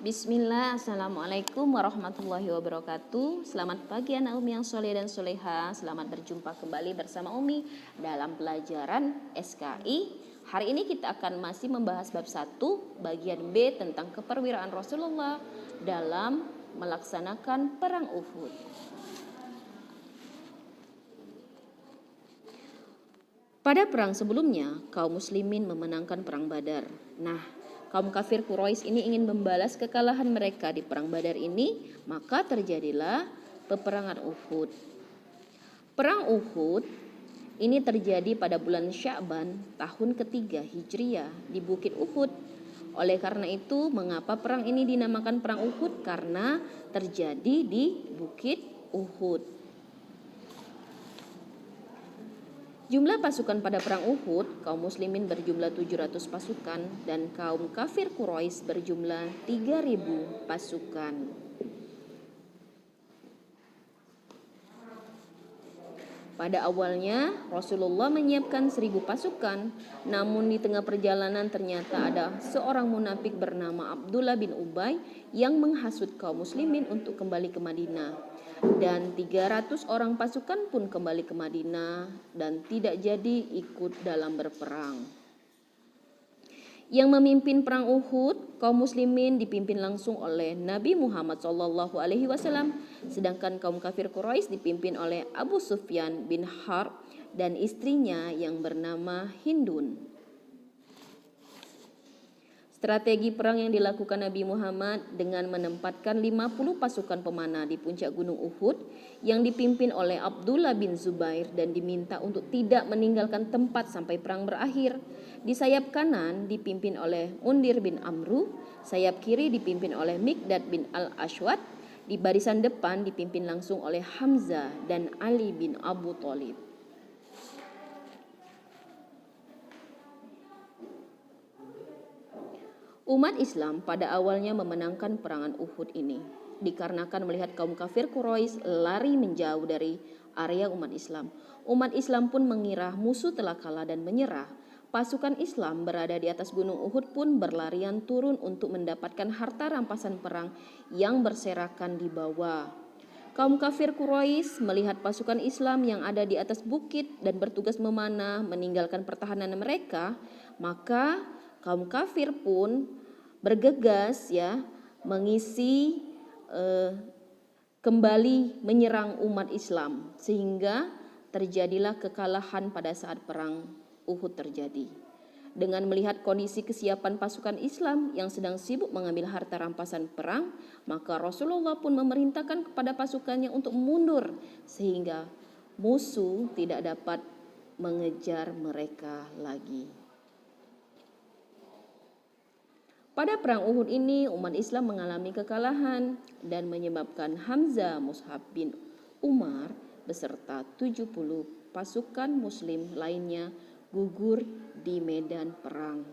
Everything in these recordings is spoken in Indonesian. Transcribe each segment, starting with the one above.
Bismillah, Assalamualaikum warahmatullahi wabarakatuh. Selamat pagi anak Umi yang soleh dan soleha. Selamat berjumpa kembali bersama Umi dalam pelajaran SKI. Hari ini kita akan masih membahas bab 1 bagian B tentang keperwiraan Rasulullah dalam melaksanakan perang Uhud. Pada perang sebelumnya, kaum muslimin memenangkan perang Badar. Nah, kaum kafir Quraisy ini ingin membalas kekalahan mereka di perang Badar ini, maka terjadilah peperangan Uhud. Perang Uhud ini terjadi pada bulan Sya'ban tahun ketiga Hijriah di Bukit Uhud. Oleh karena itu, mengapa perang ini dinamakan perang Uhud? Karena terjadi di Bukit Uhud. Jumlah pasukan pada perang Uhud, kaum muslimin berjumlah 700 pasukan dan kaum kafir Quraisy berjumlah 3.000 pasukan. Pada awalnya Rasulullah menyiapkan 1.000 pasukan, namun di tengah perjalanan ternyata ada seorang munafik bernama Abdullah bin Ubay yang menghasut kaum muslimin untuk kembali ke Madinah. Dan 300 orang pasukan pun kembali ke Madinah dan tidak jadi ikut dalam berperang. Yang memimpin perang Uhud, kaum muslimin dipimpin langsung oleh Nabi Muhammad SAW, sedangkan kaum kafir Quraisy dipimpin oleh Abu Sufyan bin Harb dan istrinya yang bernama Hindun. Strategi perang yang dilakukan Nabi Muhammad dengan menempatkan 50 pasukan pemanah di puncak gunung Uhud yang dipimpin oleh Abdullah bin Zubair dan diminta untuk tidak meninggalkan tempat sampai perang berakhir. Di sayap kanan dipimpin oleh Mundir bin Amru, sayap kiri dipimpin oleh Mikdad bin Al-Ashwad, di barisan depan dipimpin langsung oleh Hamzah dan Ali bin Abu Thalib. Umat Islam pada awalnya memenangkan perangan Uhud ini dikarenakan melihat kaum kafir Quraisy lari menjauh dari area umat Islam. Umat Islam pun mengira musuh telah kalah dan menyerah. Pasukan Islam berada di atas gunung Uhud pun berlarian turun untuk mendapatkan harta rampasan perang yang berserakan di bawah. Kaum kafir Quraisy melihat pasukan Islam yang ada di atas bukit dan bertugas memanah meninggalkan pertahanan mereka, maka kaum kafir pun bergegas mengisi kembali menyerang umat Islam sehingga terjadilah kekalahan pada saat perang Uhud terjadi. Dengan melihat kondisi kesiapan pasukan Islam yang sedang sibuk mengambil harta rampasan perang, maka Rasulullah pun memerintahkan kepada pasukannya untuk mundur sehingga musuh tidak dapat mengejar mereka lagi. Pada perang Uhud ini umat Islam mengalami kekalahan dan menyebabkan Hamzah Mus'ab bin Umar beserta 70 pasukan muslim lainnya gugur di medan perang.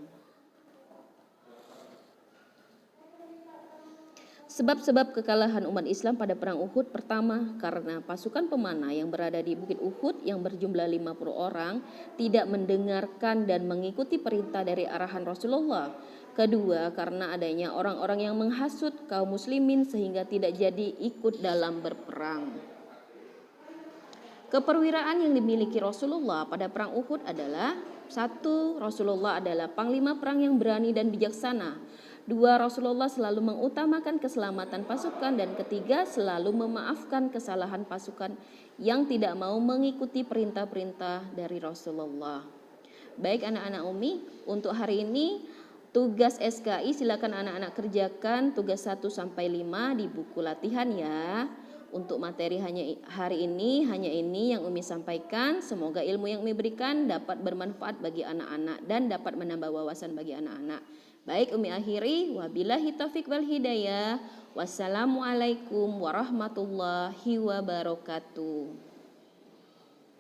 Sebab-sebab kekalahan umat Islam pada perang Uhud: pertama, karena pasukan pemanah yang berada di Bukit Uhud yang berjumlah 50 orang tidak mendengarkan dan mengikuti perintah dari arahan Rasulullah. Kedua, karena adanya orang-orang yang menghasut kaum muslimin sehingga tidak jadi ikut dalam berperang. Keperwiraan yang dimiliki Rasulullah pada perang Uhud adalah: 1. Rasulullah adalah panglima perang yang berani dan bijaksana. 2. Rasulullah selalu mengutamakan keselamatan pasukan. Dan ketiga, selalu memaafkan kesalahan pasukan yang tidak mau mengikuti perintah-perintah dari Rasulullah. Baik anak-anak Umi, untuk hari ini tugas SKI silakan anak-anak kerjakan tugas 1-5 di buku latihan ya. Untuk materi hari ini hanya ini yang Umi sampaikan. Semoga ilmu yang Umi berikan dapat bermanfaat bagi anak-anak dan dapat menambah wawasan bagi anak-anak. Baik, Umi akhiri. Wabillahi taufiq wal hidayah. Wassalamualaikum warahmatullahi wabarakatuh.